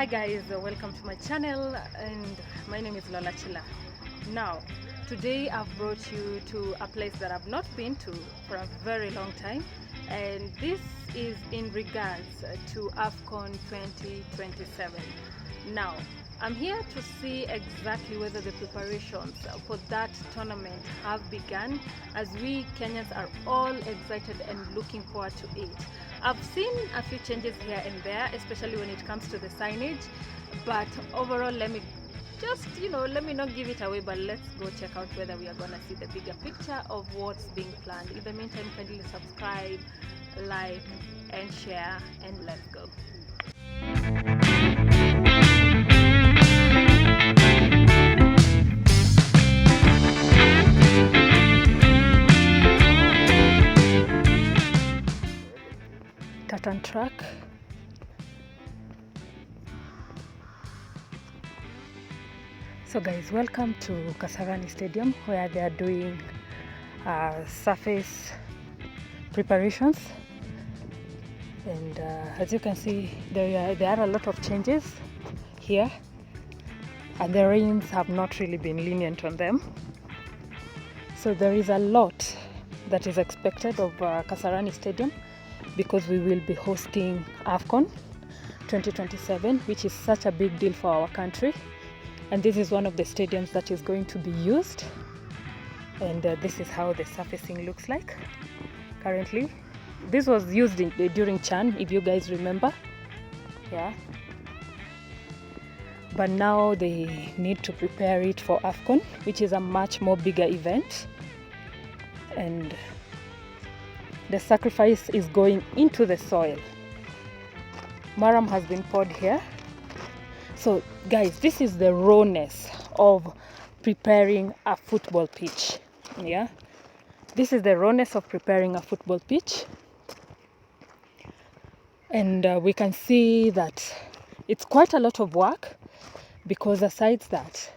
guys, welcome to my channel, and my name is Lola Chila. Now today I've brought you to a place that I've not been to for a very long time, and this is in regards to AFCON 2027. Now I'm here to see exactly whether the preparations for that tournament have begun, as we Kenyans are all excited and looking forward to it. I've seen a few changes here and there, especially when it comes to the signage, but overall, let me not give it away, but let's go check out whether we are gonna see the bigger picture of what's being planned. In the meantime, kindly subscribe, like and share, and let's go. Tartan track. So guys, welcome to Kasarani Stadium, where they are doing surface preparations, and as you can see, there are a lot of changes here, and the rains have not really been lenient on them. So there is a lot that is expected of Kasarani Stadium, because we will be hosting AFCON 2027, which is such a big deal for our country. And this is one of the stadiums that is going to be used. And this is how the surfacing looks like currently. This was used during Chan, if you guys remember. Yeah. But now they need to prepare it for AFCON, which is a much more bigger event. And the sacrifice is going into the soil. Maram has been poured here. So guys, this is the rawness of preparing a football pitch. Yeah, this is the rawness of preparing a football pitch. And we can see that it's quite a lot of work, because aside that,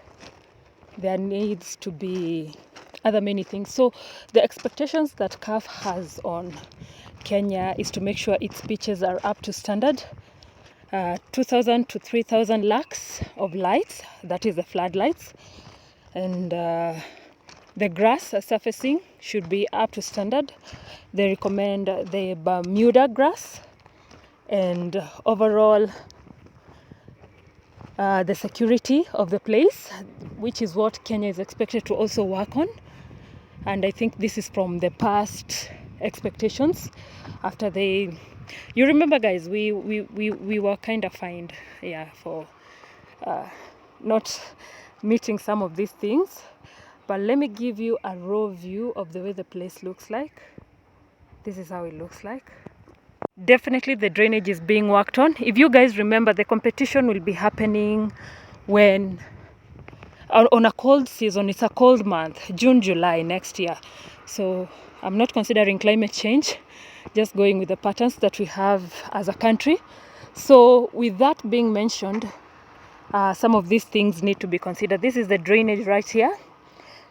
there needs to be other many things. So the expectations that CAF has on Kenya is to make sure its pitches are up to standard. 2,000 to 3,000 lux of lights, that is the floodlights, and the grass surfacing should be up to standard. They recommend the Bermuda grass, and overall the security of the place, which is what Kenya is expected to also work on. And I think this is from the past expectations. After you remember guys, we were kind of fined, yeah, for not meeting some of these things. But let me give you a raw view of the way the place looks like. This is how it looks like. Definitely the drainage is being worked on. If you guys remember, the competition will be happening when on a cold season. It's a cold month, June, July next year. So I'm not considering climate change, just going with the patterns that we have as a country. So with that being mentioned, some of these things need to be considered. This is the drainage right here.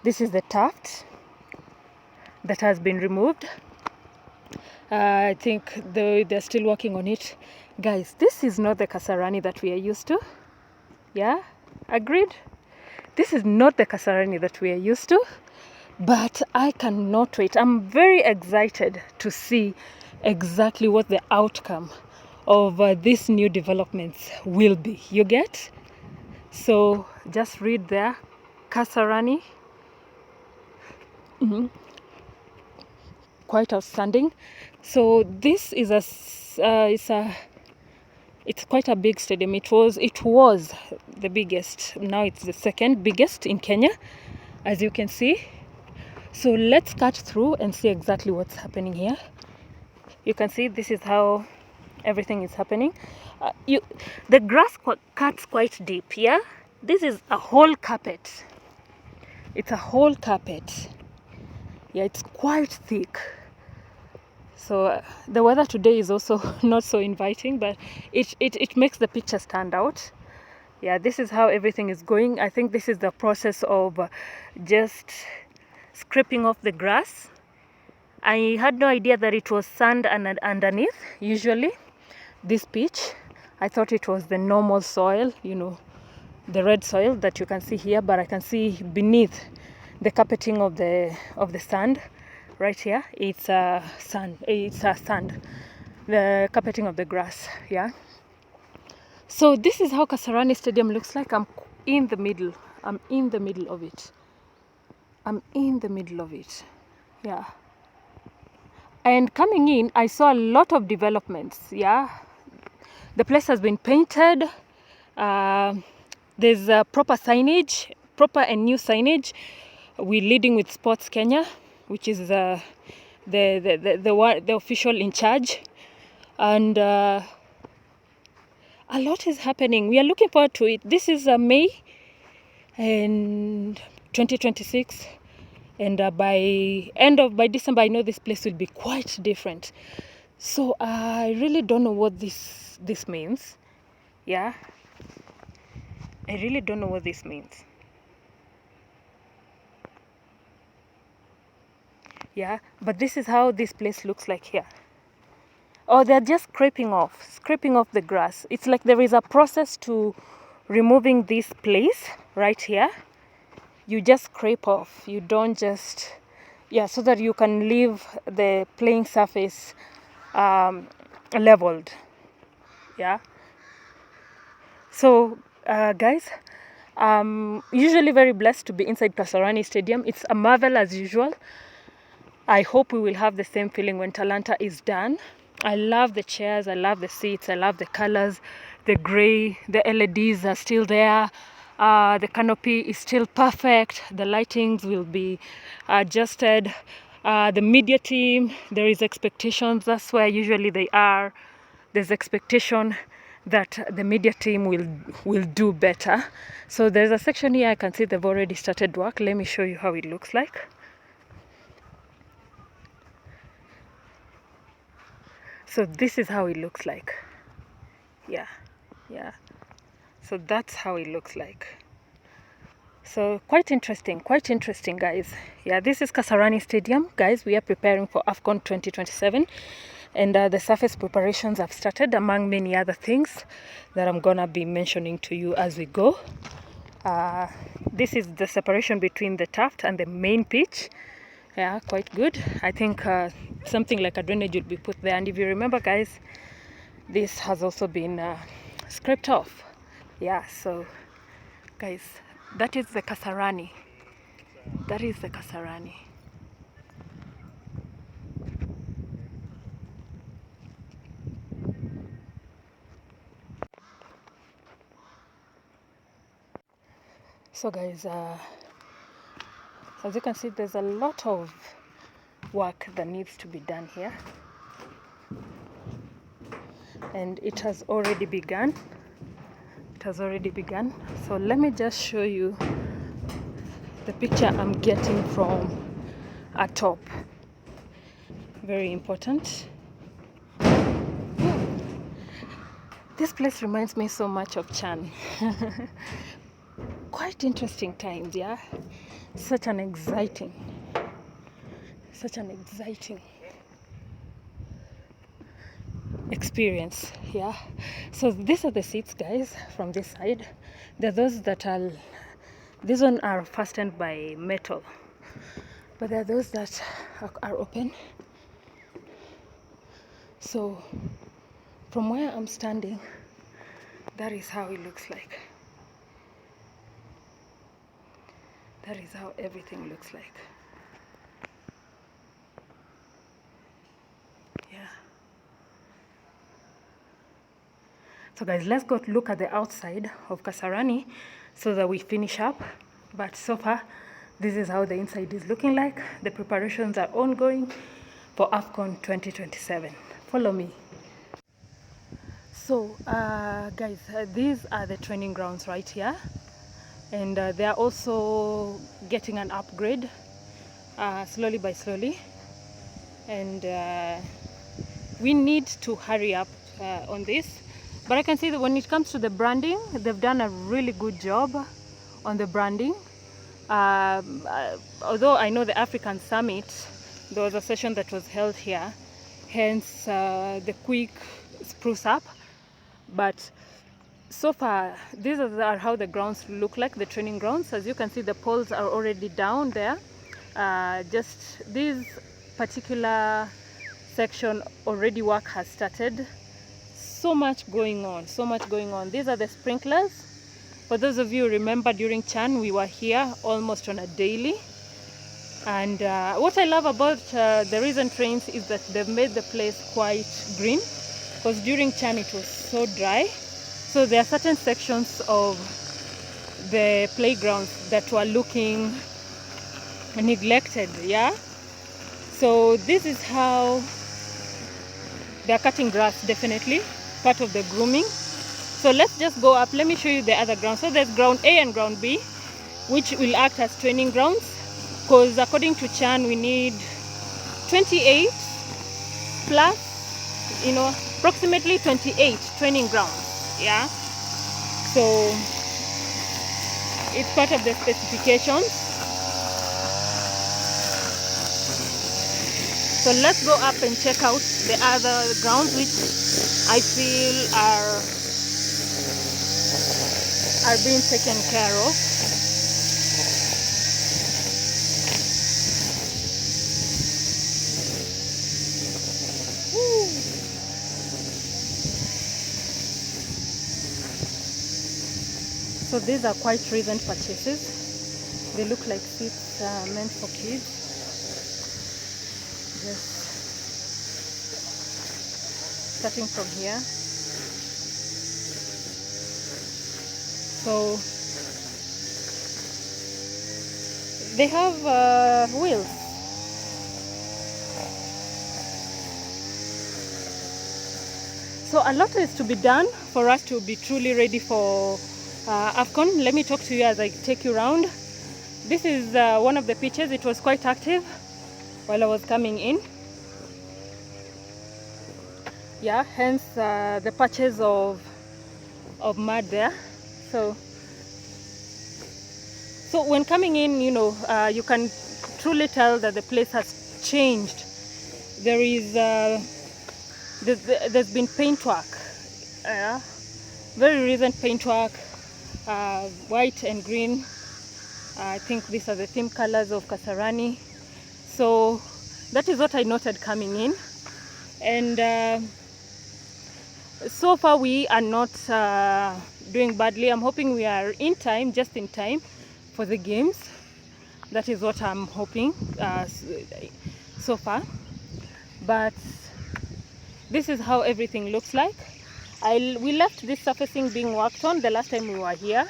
This is the tuft that has been removed. I think they're still working on it. Guys, this is not the Kasarani that we are used to. Yeah, agreed? This is not the Kasarani that we are used to. But I cannot wait. I'm very excited to see exactly what the outcome of these new developments will be. You get? So just read there, Kasarani. Quite outstanding. So this is it's quite a big stadium. It was the biggest. Now it's the second biggest in Kenya, as you can see. So let's cut through and see exactly what's happening here. You can see this is how everything is happening. The grass cuts quite deep. Yeah, this is a whole carpet. It's a whole carpet. Yeah, it's quite thick. So the weather today is also not so inviting, but it makes the picture stand out. Yeah, this is how everything is going. I think this is the process of just scraping off the grass. I had no idea that it was sand underneath. Usually this pitch I thought it was the normal soil, you know, the red soil that you can see here, but I can see beneath the carpeting of the sand right here, it's sand. The carpeting of the grass, yeah. So this is how Kasarani Stadium looks like. I'm in the middle of it. Yeah. And coming in, I saw a lot of developments, yeah. The place has been painted. There's proper signage, proper and new signage. We're leading with Sports Kenya, which is the official in charge. And a lot is happening. We are looking forward to it. This is May and 2026. And by December, I know this place will be quite different. So I really don't know what this means. Yeah, I really don't know what this means. Yeah, but this is how this place looks like here. Oh, they're just scraping off the grass. It's like there is a process to removing this place right here. You just scrape off. You don't just, yeah, so that you can leave the playing surface leveled. Yeah. So, guys, usually very blessed to be inside Kasarani Stadium. It's a marvel as usual. I hope we will have the same feeling when Talanta is done. I love the chairs, I love the seats, I love the colors, the gray, the LEDs are still there. The canopy is still perfect. The lightings will be adjusted. The media team, there is expectations. That's where usually they are. There's expectation that the media team will do better. So there's a section here I can see they've already started work. Let me show you how it looks like. So this is how it looks like. Yeah. So that's how it looks like. So quite interesting, guys. Yeah, this is Kasarani Stadium, guys. We are preparing for AFCON 2027, and the surface preparations have started, among many other things that I'm gonna be mentioning to you as we go. This is the separation between the turf and the main pitch. Yeah, quite good. I think something like a drainage will be put there, and if you remember, guys, this has also been scraped off. Yeah, so guys, that is the Kasarani. So guys, as you can see, there's a lot of work that needs to be done here, and it has already begun. So let me just show you the picture I'm getting from atop. Very important. This place reminds me so much of Chan. Quite interesting times, yeah. Such an exciting experience, yeah. So these are the seats, guys, from this side. There are those that are, these ones are fastened by metal, but there are those that are open. So from where I'm standing, that is how it looks like. That is how everything looks like. Yeah. So guys, let's go look at the outside of Kasarani so that we finish up. But so far, this is how the inside is looking like. The preparations are ongoing for AFCON 2027. Follow me. So guys, these are the training grounds right here, and they are also getting an upgrade slowly by slowly, and we need to hurry up on this. But I can see that when it comes to the branding, they've done a really good job on the branding. Although I know the African Summit, there was a session that was held here, hence the quick spruce up. But so far, these are how the grounds look like, the training grounds. As you can see, the poles are already down there. Just this particular section already work has started. So much going on, so much going on. These are the sprinklers. For those of you who remember, during Chan we were here almost on a daily. And what I love about the recent rains is that they've made the place quite green, because during Chan it was so dry. So there are certain sections of the playgrounds that were looking neglected, yeah. So this is how they are cutting grass, definitely part of the grooming. So let's just go up. Let me show you the other ground. So there's ground A and ground B, which will act as training grounds, because according to Chan we need 28 plus, you know, approximately 28 training grounds, yeah. So it's part of the specifications. So let's go up and check out the other grounds, which I feel are being taken care of. Woo. So these are quite recent purchases. They look like seats meant for kids. Just starting from here. So they have wheels. So a lot is to be done for us to be truly ready for AFCON. Let me talk to you as I take you around. This is one of the pitches. It was quite active while I was coming in. Yeah, hence the patches of mud there. So when coming in, you know, you can truly tell that the place has changed. There is there's been paint work, very recent paint work, white and green. I think these are the theme colors of Kasarani. So that is what I noted coming in, and so far we are not doing badly. I'm hoping we are in time, just in time for the games. That is what I'm hoping so far. But this is how everything looks like. We left this surfacing being worked on the last time we were here.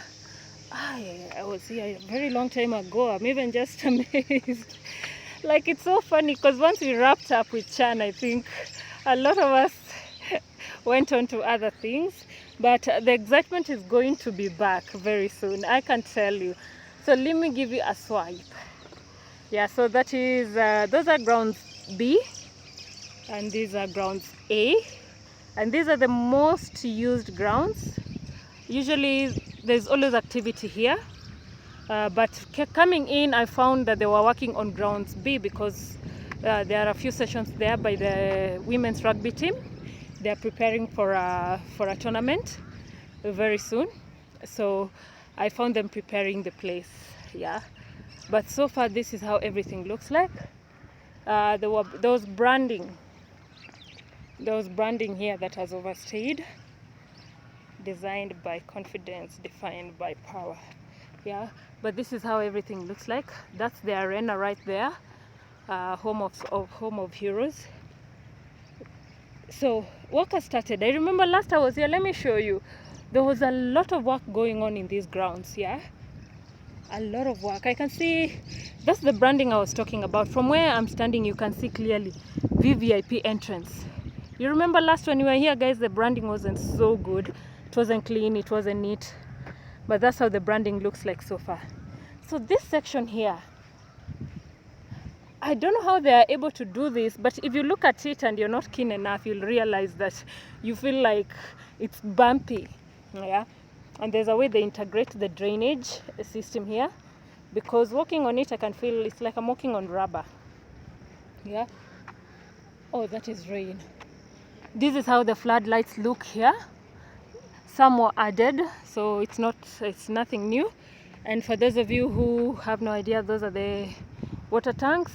I was here a very long time ago. I'm even just amazed. Like, it's so funny because once we wrapped up with Chan, I think a lot of us went on to other things. But the excitement is going to be back very soon, I can tell you. So let me give you a swipe. Yeah, so that is, those are grounds B, and these are grounds A. And these are the most used grounds. Usually there's always activity here. But coming in, I found that they were working on grounds B because there are a few sessions there by the women's rugby team. They are preparing for a tournament very soon. So I found them preparing the place, yeah. But so far, this is how everything looks like. There was branding here that has overstayed. Designed by confidence, defined by power. Yeah, but this is how everything looks like. That's the arena right there, home of heroes. So work has started. I remember last I was here, let me show you. There was a lot of work going on in these grounds, yeah? A lot of work. I can see, that's the branding I was talking about. From where I'm standing, you can see clearly VVIP entrance. You remember last when we were here, guys, the branding wasn't so good. It wasn't clean, it wasn't neat. But that's how the branding looks like so far. So this section here, I don't know how they are able to do this, but if you look at it and you're not keen enough, you'll realize that you feel like it's bumpy, yeah? And there's a way they integrate the drainage system here, because walking on it, I can feel it's like I'm walking on rubber, yeah? Oh, that is rain. This is how the floodlights look here. some were added, so it's nothing new. And for those of you who have no idea, those are the water tanks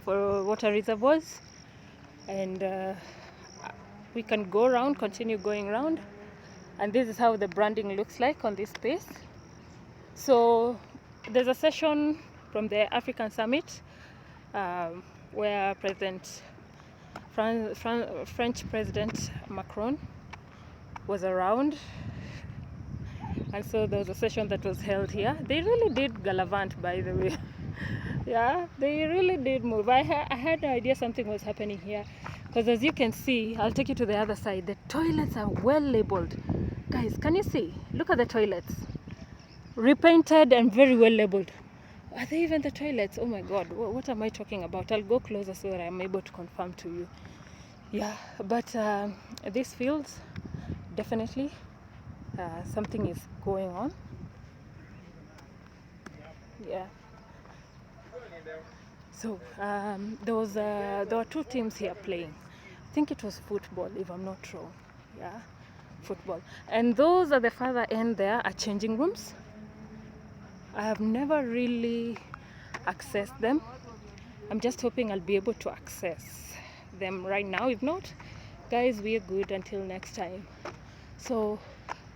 for water reservoirs. And we can go around, continue going around, and this is how the branding looks like on this space. So there's a session from the African Summit where French President Macron was around, and so there was a session that was held here. They really did gallivant, by the way. Yeah, they really did move. I had no idea something was happening here, because as you can see, I'll take you to the other side. The toilets are well labeled. Guys, can you see? Look at the toilets. Repainted and very well labeled. Are they even the toilets? Oh my god, what am I talking about? I'll go closer so that I'm able to confirm to you. Yeah, but these fields, definitely something is going on. Yeah. So there were two teams here playing. I think it was football, if I'm not wrong. Yeah, football. And those at the further end there are changing rooms. I have never really accessed them. I'm just hoping I'll be able to access them right now. If not, guys, we're good until next time. So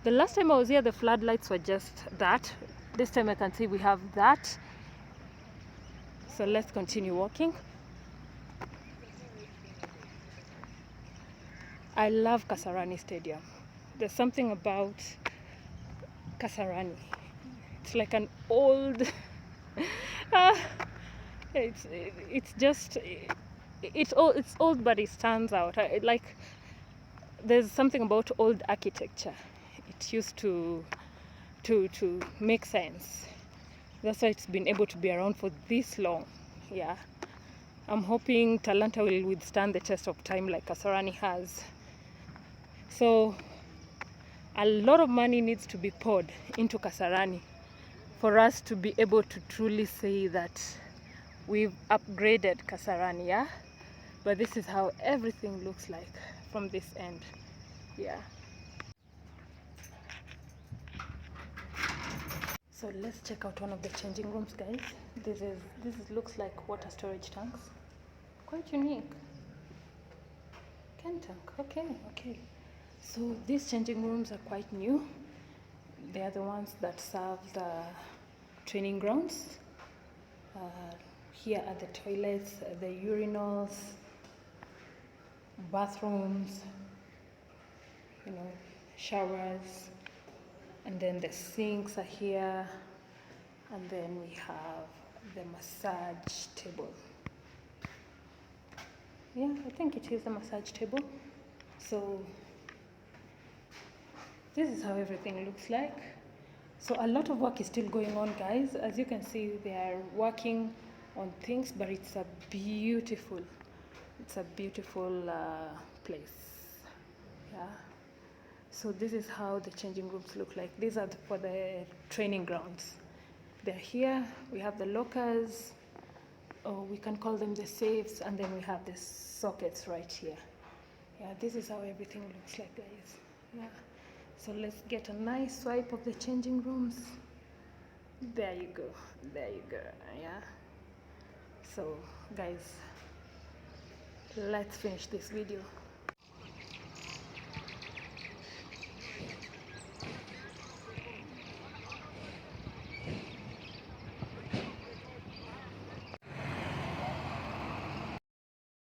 the last time I was here, the floodlights were just that. This time I can see we have that. So let's continue walking. I love Kasarani Stadium. There's something about Kasarani. It's like an old it's old, but it stands out. There's something about old architecture. It used to make sense. That's why it's been able to be around for this long. Yeah, I'm hoping Talanta will withstand the test of time like Kasarani has. So a lot of money needs to be poured into Kasarani for us to be able to truly say that we've upgraded Kasarani. Yeah, but this is how everything looks like from this end. Yeah. So let's check out one of the changing rooms, guys. This looks like water storage tanks. Quite unique. Can tank. Okay. So these changing rooms are quite new. They are the ones that serve the training grounds. Here are the toilets, the urinals, bathrooms, showers, and then the sinks are here, and then we have the massage table. Yeah, I think it is a massage table. So this is how everything looks like. So a lot of work is still going on, guys. As you can see, they are working on things, but it's a beautiful place. Yeah. So this is how the changing rooms look like. These are for the training grounds. They're here. We have the lockers, or we can call them the safes, and then we have the sockets right here. Yeah, this is how everything looks like, guys. Yeah. So let's get a nice swipe of the changing rooms. There you go. Yeah. So guys, let's finish this video.